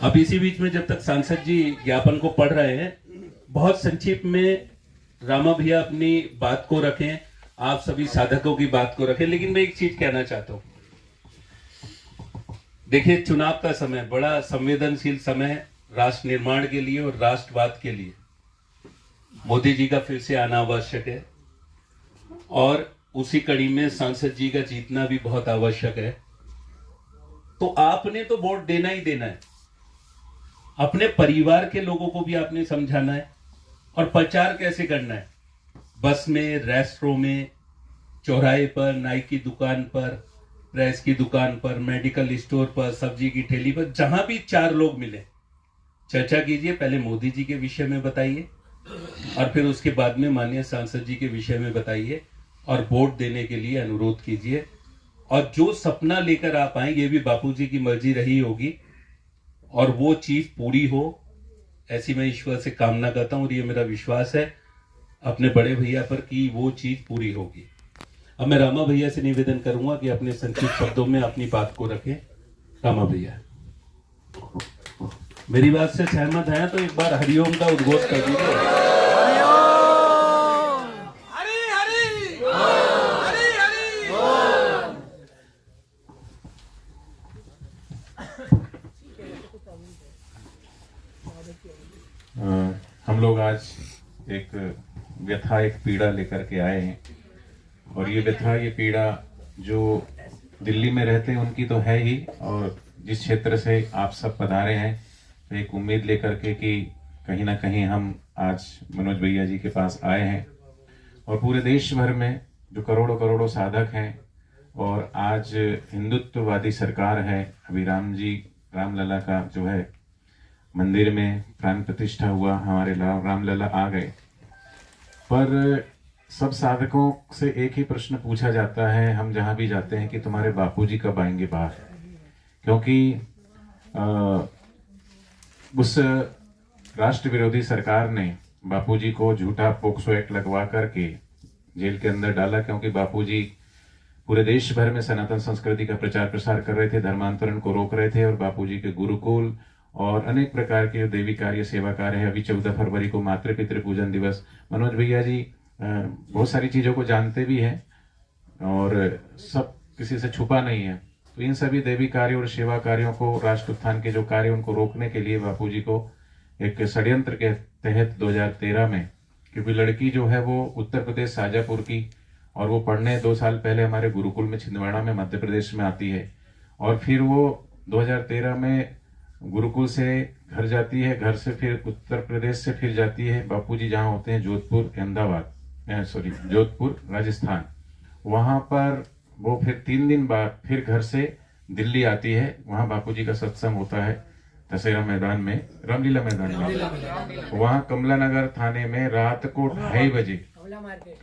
अब इसी बीच में जब तक सांसद जी ज्ञापन को पढ़ रहे हैं, बहुत संक्षिप्त में रामा भैया अपनी बात को रखें, आप सभी साधकों की बात को रखें। लेकिन मैं एक चीज कहना चाहता हूं, देखिए चुनाव का समय बड़ा संवेदनशील समय है राष्ट्र निर्माण के लिए और राष्ट्रवाद के लिए। मोदी जी का फिर से आना आवश्यक है और उसी कड़ी में सांसद जी का जीतना भी बहुत आवश्यक है। तो आपने तो वोट देना ही देना है, अपने परिवार के लोगों को भी आपने समझाना है। और प्रचार कैसे करना है? बस में, रेस्टोरों में, चौराहे पर, नाई की दुकान पर, प्रेस की दुकान पर, मेडिकल स्टोर पर, सब्जी की ठेली पर, जहां भी चार लोग मिले चर्चा कीजिए। पहले मोदी जी के विषय में बताइए और फिर उसके बाद में माननीय सांसद जी के विषय में बताइए और वोट देने के लिए अनुरोध कीजिए। और जो सपना लेकर आप आए, ये भी बापूजी की मर्जी रही होगी और वो चीज पूरी हो, ऐसी मैं ईश्वर से कामना करता हूं और ये मेरा विश्वास है अपने बड़े भैया पर कि वो चीज पूरी होगी। अब मैं रामा भैया से निवेदन करूंगा कि अपने संक्षिप्त शब्दों में अपनी बात को रखें। रामा भैया, मेरी बात से सहमत है तो एक बार हरिओम का उद्घोष कर दीजिए। हम लोग आज एक व्यथा, एक पीड़ा लेकर के आए हैं और ये व्यथा, ये पीड़ा जो दिल्ली में रहते हैं उनकी तो है ही, और जिस क्षेत्र से आप सब पधारे हैं तो एक उम्मीद लेकर के कि कहीं ना कहीं हम आज मनोज भैया जी के पास आए हैं। और पूरे देश भर में जो करोड़ों करोड़ों साधक हैं और आज हिंदुत्ववादी सरकार है, अभी रामलला का जो है मंदिर में प्राण प्रतिष्ठा हुआ, हमारे रामलला आ गए। पर सब साधकों से एक ही प्रश्न पूछा जाता है हम जहां भी जाते हैं कि तुम्हारे बापूजी कब आएंगे बाहर, क्योंकि उस राष्ट्र विरोधी सरकार ने बापूजी को झूठा पोक्सो एक्ट लगवा करके जेल के अंदर डाला, क्योंकि बापूजी पूरे देश भर में सनातन संस्कृति का प्रचार प्रसार कर रहे थे, धर्मांतरण को रोक रहे थे और बापूजी के गुरुकुल और अनेक प्रकार के देवी कार्य, सेवा कार्य है। अभी 14 फरवरी को मातृ पितृ पूजन दिवस, मनोज भैया जी बहुत सारी चीजों को जानते भी हैं और सब किसी से छुपा नहीं है। तो इन सभी देवी कार्य और सेवा कार्यों को, राष्ट्र उत्थान के जो कार्य उनको रोकने के लिए बापूजी को एक षड्यंत्र के तहत 2013 में, क्योंकि लड़की जो है वो उत्तर प्रदेश शाजापुर की और वो पढ़ने 2 साल पहले हमारे गुरुकुल में छिंदवाड़ा में मध्य प्रदेश में आती है और फिर वो 2013 में गुरुकुल से घर जाती है, घर से फिर उत्तर प्रदेश से फिर जाती है बापूजी जहाँ होते हैं जोधपुर, जोधपुर राजस्थान। वहाँ पर वो फिर 3 दिन बाद फिर घर से दिल्ली आती है। वहाँ बापूजी का सत्संग होता है दशहरा मैदान में, रामलीला मैदान में। वहाँ कमला नगर थाने में रात को 2:30 बजे,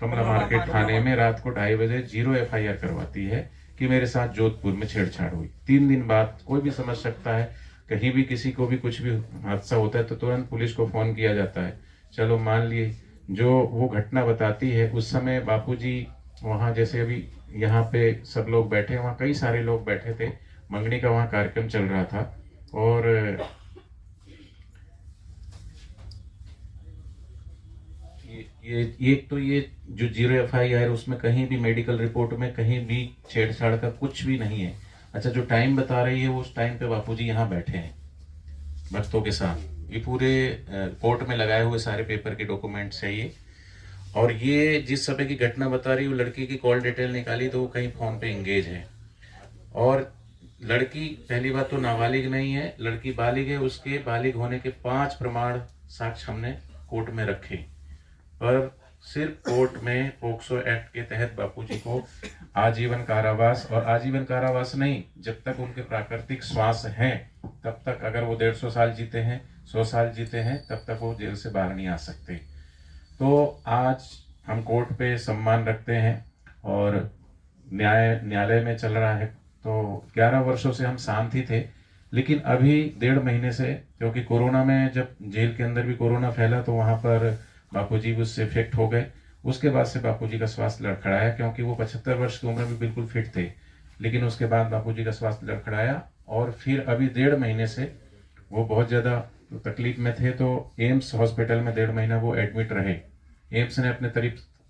कमला मार्केट थाने में रात को 2:30 बजे 0 FIR करवाती है कि मेरे साथ जोधपुर में छेड़छाड़ हुई। 3 दिन बाद कोई भी समझ सकता है, कहीं भी किसी को भी कुछ भी हादसा होता है तो तुरंत पुलिस को फोन किया जाता है। चलो मान लिए जो वो घटना बताती है, उस समय बापूजी वहाँ, जैसे अभी यहाँ पे सब लोग बैठे, वहाँ कई सारे लोग बैठे थे, मंगनी का वहाँ कार्यक्रम चल रहा था और ये तो ये जो 0 FIR उसमें कहीं भी मेडिकल रिपोर्ट में कहीं भी छेड़छाड़ का कुछ भी नहीं है। अच्छा, जो टाइम बता रही है वो उस टाइम पे बापूजी यहाँ बैठे हैं भक्तों के साथ। ये पूरे कोर्ट में लगाए हुए सारे पेपर के डॉक्यूमेंट्स है ये। और ये जिस समय की घटना बता रही है, वो लड़की की कॉल डिटेल निकाली तो वो कहीं फोन पे एंगेज है। और लड़की पहली बात तो नाबालिग नहीं है, लड़की बालिग है। उसके बालिग होने के 5 प्रमाण साक्ष्य हमने कोर्ट में रखे, पर सिर्फ कोर्ट में पोक्सो एक्ट के तहत बापूजी को आजीवन कारावास, और आजीवन कारावास नहीं, जब तक उनके प्राकृतिक श्वास हैं तब तक, अगर वो 150 साल जीते हैं, 100 साल जीते हैं, तब तक वो जेल से बाहर नहीं आ सकते। तो आज हम कोर्ट पे सम्मान रखते हैं और न्यायालय में चल रहा है। तो 11 वर्षों से हम शांत ही थे, लेकिन अभी 1.5 महीने से, क्योंकि कोरोना में जब जेल के अंदर भी कोरोना फैला तो वहाँ पर बापूजी भी उससे इफेक्ट हो गए। उसके बाद से बापूजी का स्वास्थ्य लड़खड़ाया, क्योंकि वो 75 वर्ष की उम्र में बिल्कुल फिट थे, लेकिन उसके बाद बापूजी का स्वास्थ्य लड़खड़ाया और फिर अभी 1.5 महीने से वो बहुत ज़्यादा तकलीफ में थे, तो एम्स हॉस्पिटल में 1.5 महीना वो एडमिट रहे। एम्स ने अपने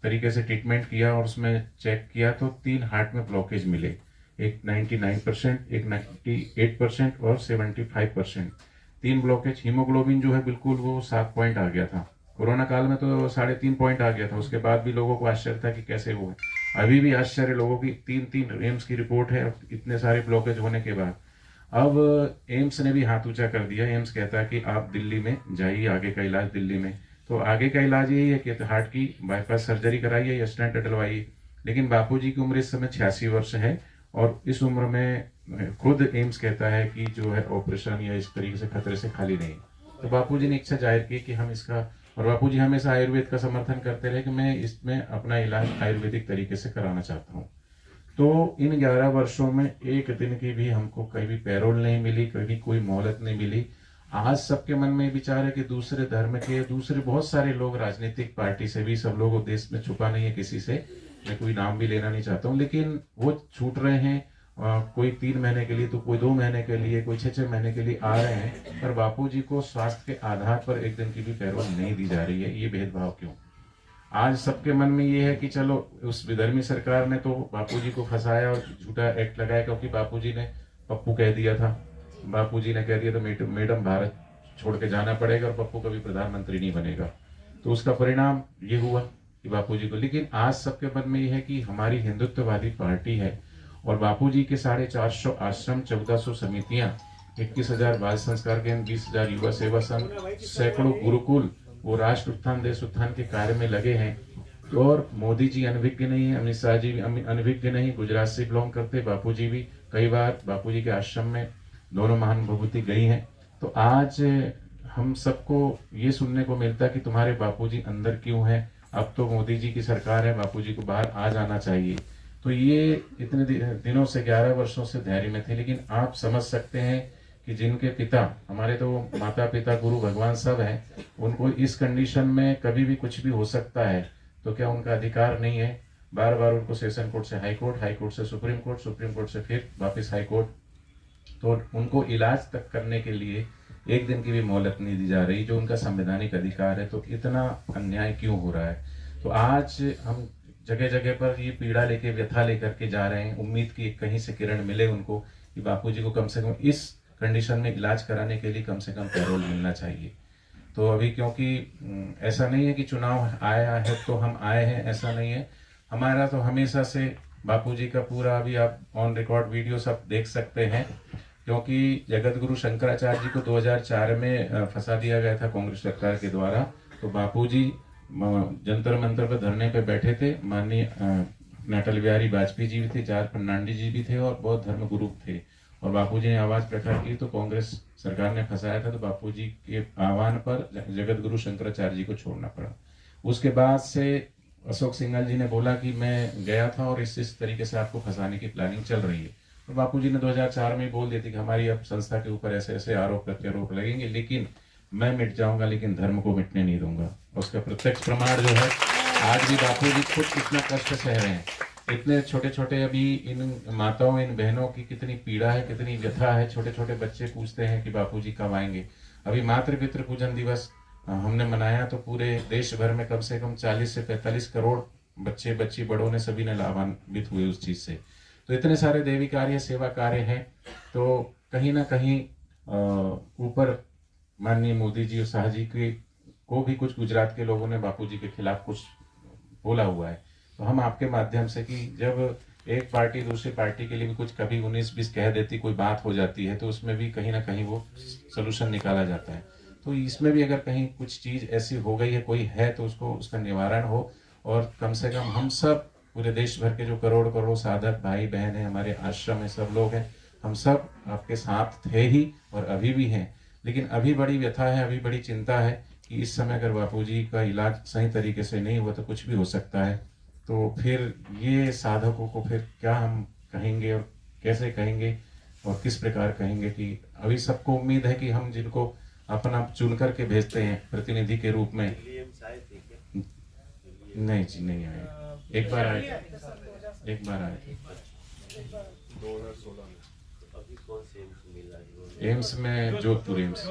तरीके से ट्रीटमेंट किया और उसमें चेक किया तो 3 हार्ट में ब्लॉकेज मिले, एक 99%, एक 98% और 75%। 3 ब्लॉकेज। हीमोग्लोबिन जो है बिल्कुल वो 7 पॉइंट आ गया था। कोरोना काल में तो 3.5 पॉइंट आ गया था, उसके बाद भी लोगों को आश्चर्य था कि कैसे वो है। अभी भी आश्चर्य लोगों की, 3 एम्स की रिपोर्ट है इतने सारे ब्लॉकेज होने के बाद। अब एम्स ने भी हाथ ऊंचा कर दिया। एम्स कहता है कि आप दिल्ली में जाइए, आगे का इलाज दिल्ली में। तो आगे का इलाज यही है कि हार्ट की बाईपास सर्जरी कराइए या स्टेंट डलवाइए। लेकिन बापूजी की उम्र इस समय 86 वर्ष है और इस उम्र में खुद एम्स कहता है कि जो है ऑपरेशन या इस तरीके से खतरे से खाली नहीं। तो बापूजी ने इच्छा जाहिर की कि हम इसका, और बापूजी हमेशा आयुर्वेद का समर्थन करते रहे कि मैं इसमें अपना इलाज आयुर्वेदिक तरीके से कराना चाहता हूँ। तो इन 11 वर्षों में एक दिन की भी हमको कभी पैरोल नहीं मिली, कभी कोई मोहलत नहीं मिली। आज सबके मन में विचार है कि दूसरे धर्म के, दूसरे बहुत सारे लोग, राजनीतिक पार्टी से भी, सब लोगों देश में छुपा नहीं है किसी से, मैं कोई नाम भी लेना नहीं चाहता हूँ, लेकिन वो छूट रहे हैं। कोई 3 महीने के लिए तो कोई 2 महीने के लिए, कोई 6 महीने के लिए आ रहे हैं, पर बापूजी को स्वास्थ्य के आधार पर एक दिन की भी पैरोल नहीं दी जा रही है। ये भेदभाव क्यों? आज सबके मन में ये है कि चलो उस विधर्मी सरकार ने तो बापूजी को फंसाया और झूठा एक्ट लगाया, क्योंकि बापूजी ने पप्पू कह दिया था, बापूजी ने कह दिया तो मैडम भारत छोड़ के जाना पड़ेगा और पप्पू कभी प्रधानमंत्री नहीं बनेगा। तो उसका परिणाम ये हुआ कि बापूजी को, लेकिन आज सबके मन में ये है कि हमारी हिंदुत्ववादी पार्टी है और बापूजी के 450 आश्रम, 1400 समितियां, 21,000 बाल संस्कार केंद्र, 20,000 युवा सेवा संघ, सैकड़ों गुरुकुल, वो राष्ट्र उत्थान देश उत्थान के कार्य में लगे हैं। और मोदी जी अनभिज्ञ नहीं है, अमित शाह जी भी अनभिज्ञ नहीं, गुजरात से बिलोंग करते। बापूजी भी कई बार बापूजी के आश्रम में दोनों महान विभूति गई हैं। तो आज हम सबको ये सुनने को मिलता है कि तुम्हारे बापूजी अंदर क्यों है, अब तो मोदी जी की सरकार है, बापूजी को बाहर आ जाना चाहिए। तो ये इतने दिनों से, 11 वर्षों से धैर्य में थे, लेकिन आप समझ सकते हैं कि जिनके पिता, हमारे तो माता पिता गुरु भगवान सब हैं, उनको इस कंडीशन में कभी भी कुछ भी हो सकता है, तो क्या उनका अधिकार नहीं है? बार बार उनको सेशन कोर्ट से हाई कोर्ट, हाई कोर्ट से सुप्रीम कोर्ट, सुप्रीम कोर्ट से फिर वापस हाई कोर्ट, तो उनको इलाज तक करने के लिए एक दिन की भी मोहलत नहीं दी जा रही, जो उनका संवैधानिक अधिकार है। तो इतना अन्याय क्यों हो रहा है? तो आज हम जगह जगह पर ये पीड़ा लेके, व्यथा लेकर के जा रहे हैं, उम्मीद की कहीं से किरण मिले उनको कि बापूजी को कम से कम इस कंडीशन में इलाज कराने के लिए कम से कम पैरोल मिलना चाहिए। तो अभी क्योंकि ऐसा नहीं है कि चुनाव आया है तो हम आए हैं, ऐसा नहीं है। हमारा तो हमेशा से बापूजी का पूरा, अभी आप ऑन रिकॉर्ड वीडियो सब देख सकते हैं, क्योंकि जगत गुरु शंकराचार्य जी को 2004 में फंसा दिया गया था कांग्रेस सरकार के द्वारा। तो बापूजी जंतर मंतर पर धरने पे बैठे थे, माननीय अटल बिहारी वाजपेयी जी भी थे, जॉर्ज फर्नांडिस जी भी थे और बौद्ध धर्म गुरु थे। और बापूजी ने आवाज प्रकट की तो कांग्रेस सरकार ने फंसाया था, तो बापूजी के आह्वान पर जगत गुरु शंकराचार्य जी को छोड़ना पड़ा। उसके बाद से अशोक सिंघल जी ने बोला कि मैं गया था और इस तरीके से आपको फंसाने की प्लानिंग चल रही है। तो बापूजी ने 2004 में बोल दिया था कि हमारी अब संस्था के ऊपर ऐसे ऐसे आरोप प्रत्यारोप लगेंगे, लेकिन मैं मिट जाऊंगा, लेकिन धर्म को मिटने नहीं दूंगा। उसका प्रत्यक्ष प्रमाण जो है, आज भी बापूजी खुद कितना कष्ट सह रहे हैं। इतने छोटे छोटे, अभी इन माताओं, इन बहनों की कितनी पीड़ा है, कितनी व्यथा है। छोटे छोटे बच्चे पूछते हैं कि बापूजी कब आएंगे। अभी मातृ पितृ पूजन दिवस हमने मनाया, तो पूरे देश भर में कम से कम 40 से 45 करोड़ बच्चे बच्ची बड़ों ने, सभी ने लाभान्वित हुए उस चीज से। तो इतने सारे देवी कार्य, सेवा कार्य हैं। तो कहीं ना कहीं ऊपर माननीय मोदी जी और शाह जी को भी कुछ गुजरात के लोगों ने बापूजी के खिलाफ कुछ बोला हुआ है। तो हम आपके माध्यम से, कि जब एक पार्टी दूसरी पार्टी के लिए भी कुछ कभी 19-20 कह देती, कोई बात हो जाती है, तो उसमें भी कहीं ना कहीं वो सोल्यूशन निकाला जाता है। तो इसमें भी अगर कहीं कुछ चीज ऐसी हो गई है, कोई है, तो उसका निवारण हो। और कम से कम हम सब, पूरे देश भर के जो करोड़ करोड़ साधक भाई बहन हैं, हमारे आश्रम में सब लोग हैं, हम सब आपके साथ थे ही और अभी भी हैं। लेकिन अभी बड़ी व्यथा है, अभी बड़ी चिंता है कि इस समय अगर बापूजी का इलाज सही तरीके से नहीं हुआ तो कुछ भी हो सकता है। तो फिर ये साधकों को फिर क्या हम कहेंगे और कैसे कहेंगे और किस प्रकार कहेंगे? कि अभी सबको उम्मीद है कि हम जिनको अपना चुन करके भेजते हैं प्रतिनिधि के रूप में, नहीं जी नहीं आए। एक बार आए थे 2016 में। अभी कौन से एम्स मिला है? एम्स में जोधपुर एम्स।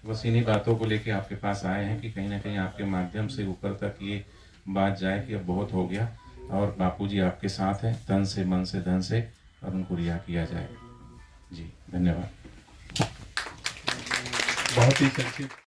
बस इन्हीं बातों को लेके आपके पास आए हैं कि कहीं ना कहीं आपके माध्यम से ऊपर तक ये बात जाए कि अब बहुत हो गया और बापूजी आपके साथ हैं, तन से मन से धन से, और उनको रिहा किया जाए। जी धन्यवाद। बहुत ही संक्षिप्त